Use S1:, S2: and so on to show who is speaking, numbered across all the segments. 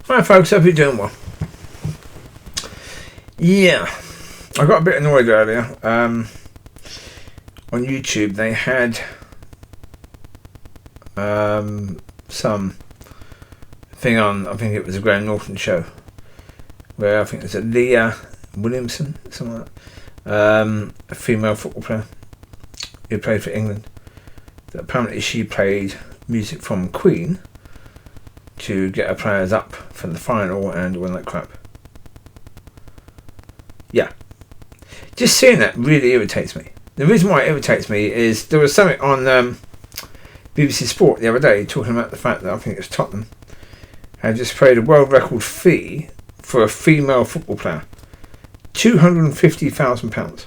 S1: Hi folks, hope you're doing well. Yeah, I got a bit annoyed earlier. On YouTube they had some thing on, I think it was a Graham Norton show, where I think it was Leah Williamson, something like that, a female football player who played for England. That apparently she played music from Queen to get her players up for the final and all that crap. Yeah. Just seeing that really irritates me. The reason why it irritates me is there was something on BBC Sport the other day talking about the fact that I think it's Tottenham had just paid a world record fee for a female football player. £250,000.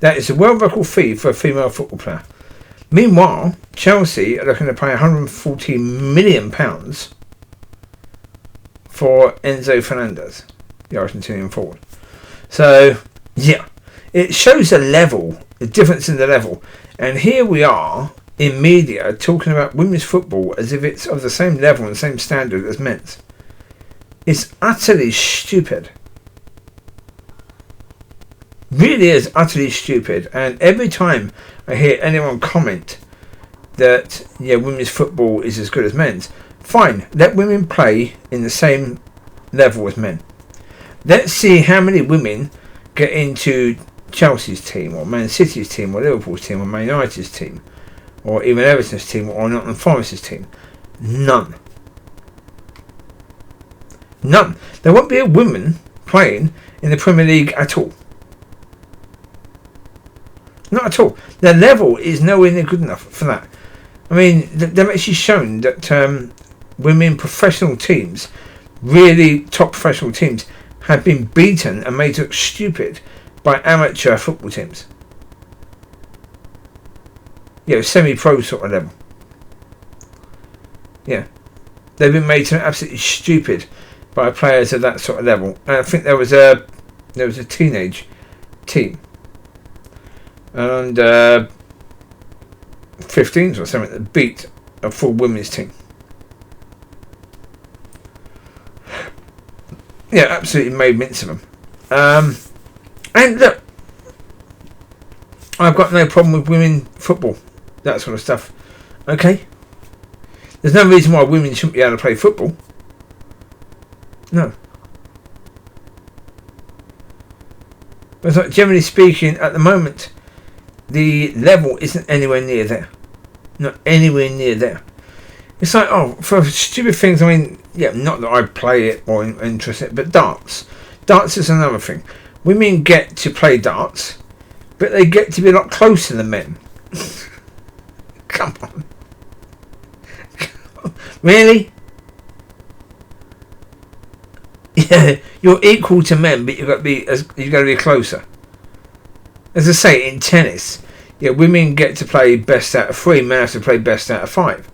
S1: That is a world record fee for a female football player. Meanwhile, Chelsea are looking to pay £140 million for Enzo Fernandez, the Argentinian forward. So, yeah, it shows the difference in the level. And here we are in media talking about women's football as if it's of the same level and same standard as men's. It's utterly stupid. Really is utterly stupid. And every time I hear anyone comment that women's football is as good as men's, fine, let women play in the same level as men. Let's see how many women get into Chelsea's team or Man City's team or Liverpool's team or Man United's team or even Everton's team or Nottingham Forest's team. None. There won't be a woman playing in the Premier League at all. Not at all. Their level is nowhere near good enough for that. I mean, they've actually shown that women professional teams, really top professional teams, have been beaten and made to look stupid by amateur football teams. Semi-pro sort of level. Yeah. They've been made to look absolutely stupid by players of that sort of level. And I think there was a teenage team. And 15s or something that beat a full women's team. Yeah, absolutely made mince of them. And look, I've got no problem with women football, that sort of stuff. Okay? There's no reason why women shouldn't be able to play football. No. But generally speaking, at the moment, the level isn't anywhere near there. Not anywhere near there. It's like, for stupid things, I mean, not that I play it or interest it, but darts. Darts is another thing. Women get to play darts, but they get to be a lot closer than men. Come on. Really? Yeah, you're equal to men, but you've got to be closer. As I say, in tennis, women get to play best out of 3, men have to play best out of 5.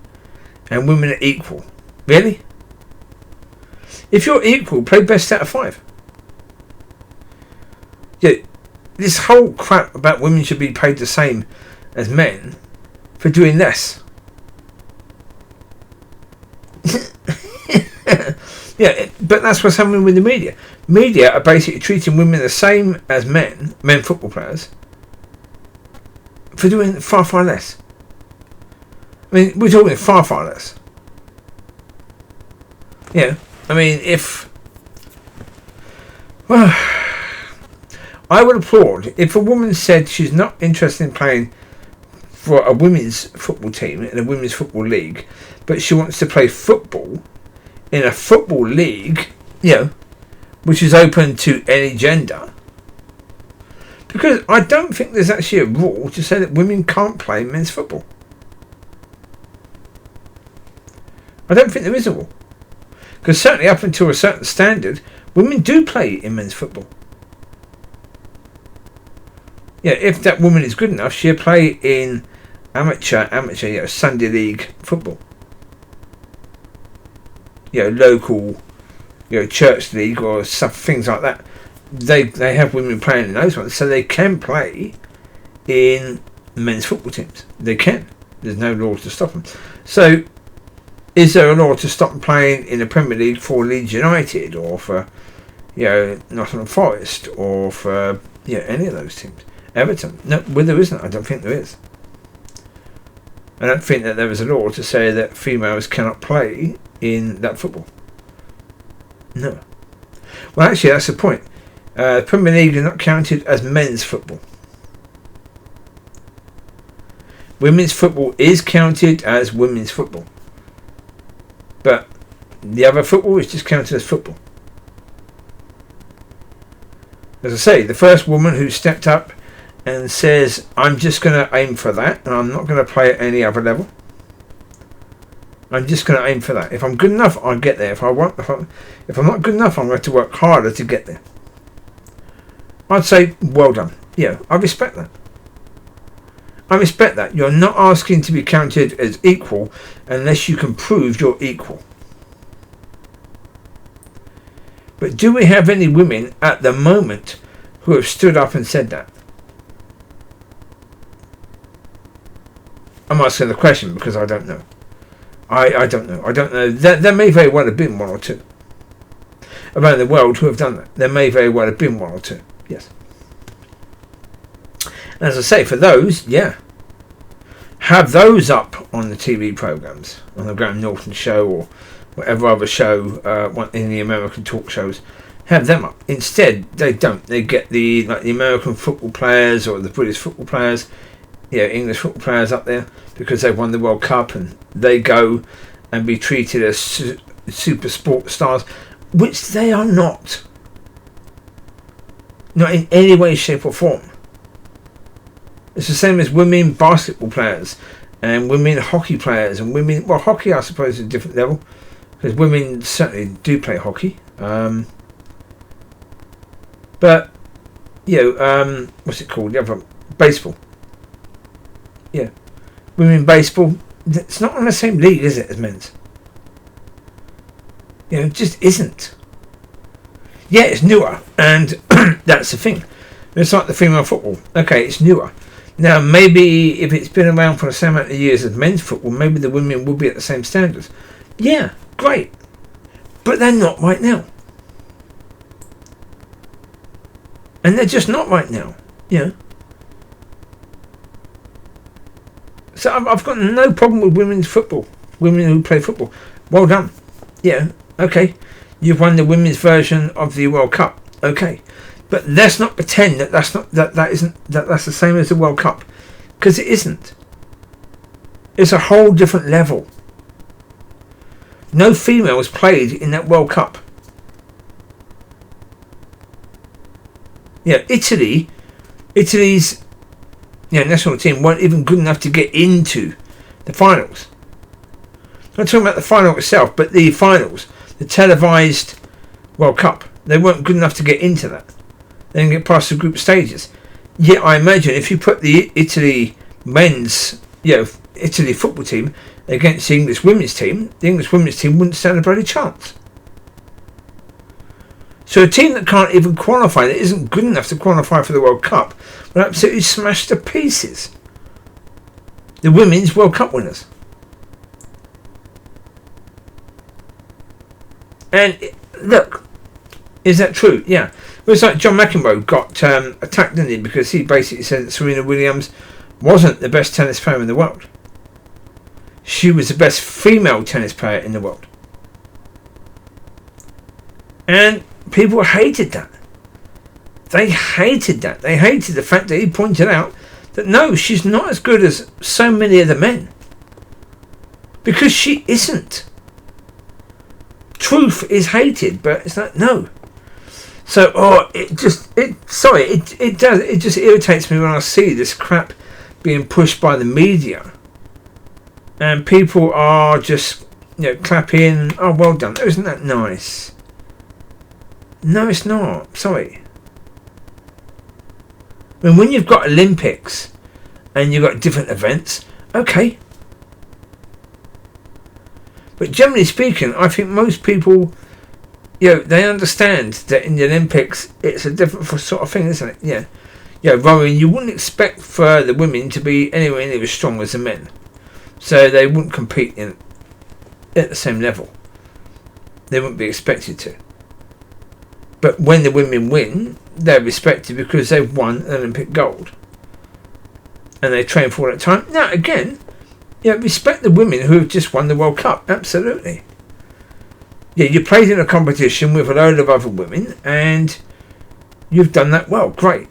S1: And women are equal. Really? If you're equal, play best out of 5. This whole crap about women should be paid the same as men for doing less. But that's what's happening with the media. Media are basically treating women the same as men football players, for doing far, far less. I mean, we're talking far, far less. I mean, I would applaud if a woman said she's not interested in playing for a women's football team in a women's football league, but she wants to play football in a football league, which is open to any gender. Because I don't think there's actually a rule to say that women can't play men's football. I don't think there is a rule. Because certainly up until a certain standard, women do play in men's football. If that woman is good enough, she'll play in amateur, Sunday league football. Local, church league or stuff, things like that. They have women playing in those ones, so they can play in men's football teams. They can. There's no law to stop them. So Is there a law to stop them playing in the Premier League for Leeds United or for, Nottingham Forest or for, any of those teams? Everton? No, well, there isn't. I don't think there is. I don't think that there is a law to say that females cannot play in that football. No. Well, actually, that's the point. Premier League is not counted as men's football. Women's football is counted as women's football. But the other football is just counted as football. As I say, the first woman who stepped up and says, I'm just going to aim for that and I'm not going to play at any other level. I'm just going to aim for that. If I'm good enough, I'll get there. If I'm not good enough, I'm going to have to work harder to get there. I'd say, well done. Yeah, I respect that. I respect that. You're not asking to be counted as equal unless you can prove you're equal. But do we have any women at the moment who have stood up and said that? I'm asking the question because I don't know. I don't know. I don't know. There may very well have been one or two around the world who have done that. There may very well have been one or two. Yes. As I say, for those, have those up on the TV programs, on the Graham Norton show or whatever other show in the American talk shows. Have them up. Instead, they don't. They get the American football players or the British football players, English football players up there because they've won the World Cup and they go and be treated as super sport stars, which they are not. Not in any way, shape or form. It's the same as women basketball players and women hockey players and women... Well, hockey I suppose is a different level because women certainly do play hockey. But, what's it called? The other one, baseball. Yeah. Women baseball, it's not on the same league, is it, as men's? It just isn't. Yeah, it's newer, and that's the thing. It's like the female football. Okay, it's newer. Now, maybe if it's been around for the same amount of years as men's football, maybe the women will be at the same standards. Yeah, great. But they're not right now. And they're just not right now. So I've got no problem with women's football. Women who play football. Well done. Yeah, okay. You've won the women's version of the World Cup. Okay. But let's not pretend that's the same as the World Cup. Because it isn't. It's a whole different level. No females played in that World Cup. Italy's national team weren't even good enough to get into the finals. I'm not talking about the final itself, but the finals, the televised World Cup. They weren't good enough to get into that. They didn't get past the group stages. Yet I imagine if you put the Italy men's, Italy football team against the English women's team, the English women's team wouldn't stand a bloody chance. So a team that can't even qualify, that isn't good enough to qualify for the World Cup, will absolutely smash to pieces the women's World Cup winners. And look, is that true? Yeah. Well, it's like John McEnroe got attacked, didn't he? Because he basically said that Serena Williams wasn't the best tennis player in the world. She was the best female tennis player in the world. And people hated that. They hated that. They hated the fact that he pointed out that no, she's not as good as so many of the men. Because she isn't. Truth is hated, but it's like, no. So, it just irritates me when I see this crap being pushed by the media. And people are just, clapping, oh, well done. Isn't that nice? No, it's not. Sorry. I mean, when you've got Olympics and you've got different events, okay. But generally speaking, I think most people, they understand that in the Olympics, it's a different sort of thing, isn't it? Yeah, rowing, you wouldn't expect for the women to be anywhere near as strong as the men. So they wouldn't compete in at the same level. They wouldn't be expected to. But when the women win, they're respected because they've won Olympic gold. And they train for all that time. Now, again, respect the women who have just won the World Cup. Absolutely. Yeah, you played in a competition with a load of other women and you've done that well. Great.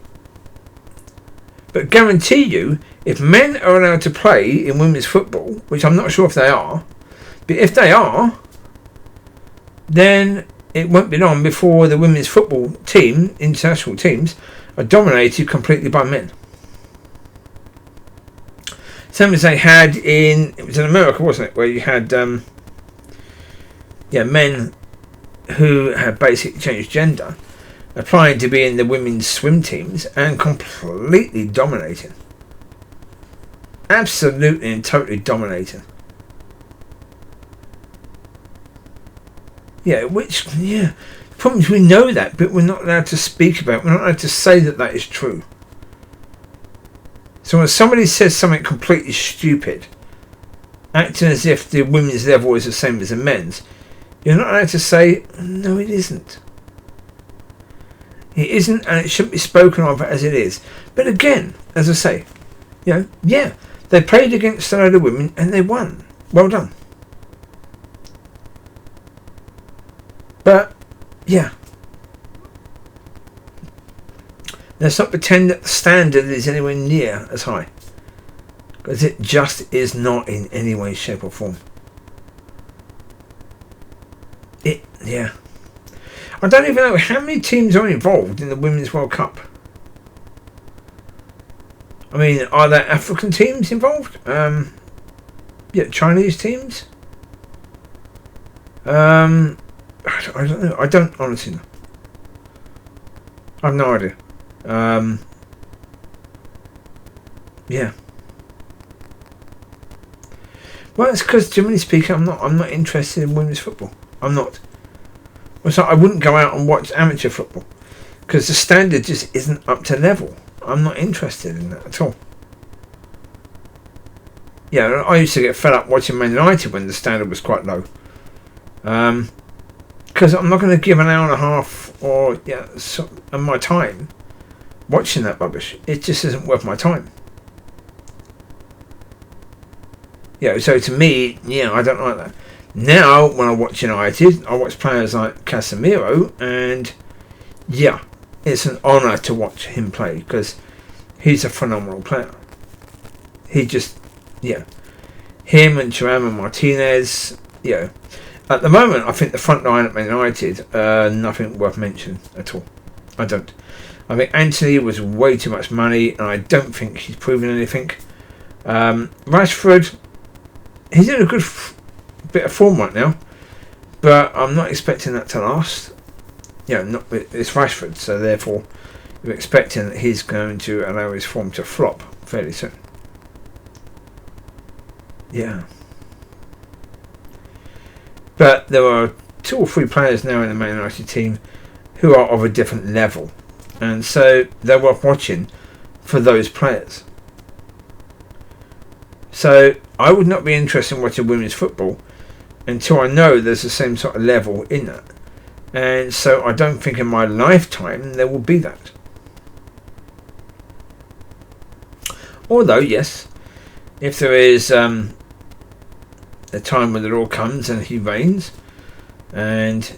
S1: But guarantee you, if men are allowed to play in women's football, which I'm not sure if they are, but if they are, then it won't be long before the women's football team, international teams, are dominated completely by men. Same as they had it was in America, wasn't it, where you had men who had basically changed gender, applying to be in the women's swim teams and completely dominating. Absolutely and totally dominating. The problem is we know that, but we're not allowed to speak about it. We're not allowed to say that that is true. So when somebody says something completely stupid, acting as if the women's level is the same as the men's, you're not allowed to say, no, it isn't. It isn't, and it shouldn't be spoken of as it is. But again, as I say, they played against a load of women and they won. Well done. But, let's not pretend that the standard is anywhere near as high. Because it just is not in any way, shape or form. I don't even know how many teams are involved in the Women's World Cup. I mean, are there African teams involved? Chinese teams? I don't know. I don't honestly know. I have no idea. Well, it's because, generally speaking, I'm not interested in women's football. I'm not. So I wouldn't go out and watch amateur football because the standard just isn't up to level. I'm not interested in that at all. I used to get fed up watching Man United when the standard was quite low. Because I'm not going to give an hour and a half of my time watching that rubbish. It just isn't worth my time. So to me, I don't like that. Now, when I watch United, I watch players like Casemiro, and it's an honour to watch him play because he's a phenomenal player. He just, him and Thuram and Martinez, At the moment, I think the front line at Man United, nothing worth mentioning at all. I don't. I think Anthony was way too much money, and I don't think he's proven anything. Rashford, he's in a good bit of form right now, but I'm not expecting that to last. It's Rashford, so therefore you're expecting that he's going to allow his form to flop fairly soon. But there are 2 or 3 players now in the Man United team who are of a different level, and so they're worth watching for those players. So I would not be interested in watching women's football until I know there's the same sort of level in that. And so I don't think in my lifetime there will be that. Although, yes, if there is a time when the Lord comes and he reigns, and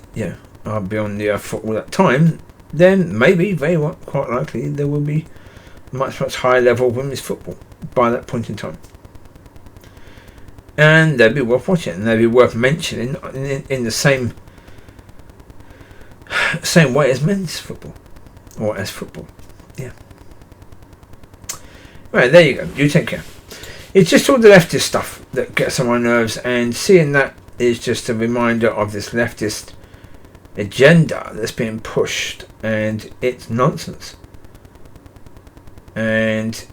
S1: I'll be on the earth for all that time, then maybe, quite likely, there will be much, much higher level of women's football by that point in time. And they'd be worth watching, and they'd be worth mentioning in the same way as men's football, or as football. Right, there you go. You take care. It's just all the leftist stuff that gets on my nerves, and seeing that is just a reminder of this leftist agenda that's being pushed, and it's nonsense. And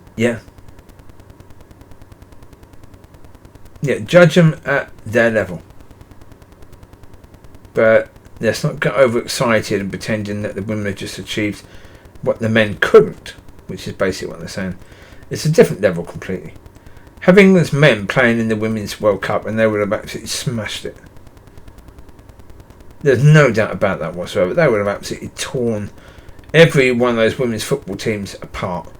S1: judge them at their level, but let's not get overexcited and pretending that the women have just achieved what the men couldn't, which is basically what they're saying. It's a different level completely. Have England's men playing in the Women's World Cup and they would have absolutely smashed it. There's no doubt about that whatsoever. They would have absolutely torn every one of those women's football teams apart.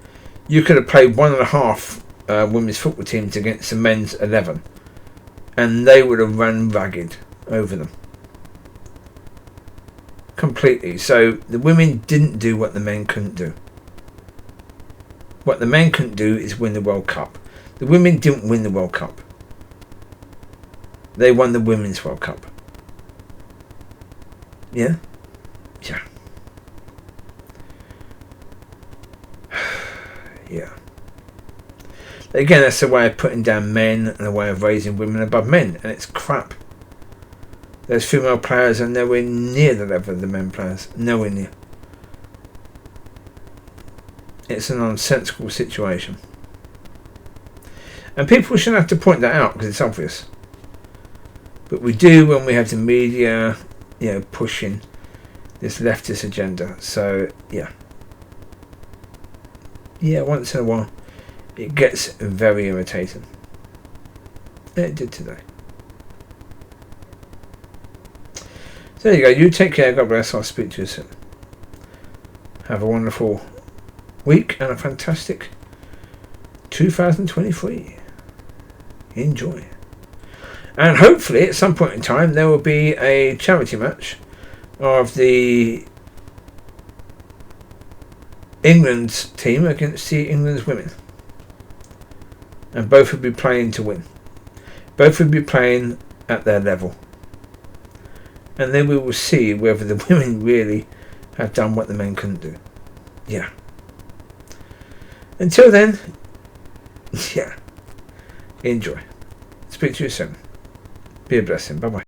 S1: You could have played 1.5 women's football teams against the men's 11, and they would have run ragged over them completely. So the women didn't do what the men couldn't do. What the men couldn't do is win the World Cup. The women didn't win the World Cup. They won the Women's World Cup. Yeah? Yeah. Yeah. Again, that's a way of putting down men and a way of raising women above men, and it's crap. Those female players are nowhere near the level of the men players. Nowhere near. It's a nonsensical situation. And people shouldn't have to point that out because it's obvious. But we do when we have the media, pushing this leftist agenda. So, yeah. Yeah, once in a while, it gets very irritating. It did today. So there you go. You take care. God bless. I'll speak to you soon. Have a wonderful week and a fantastic 2023. Enjoy. And hopefully at some point in time there will be a charity match of the England's team against the England's women. And both will be playing to win. Both will be playing at their level. And then we will see whether the women really have done what the men couldn't do. Yeah. Until then, yeah. Enjoy. Speak to you soon. Be a blessing. Bye bye.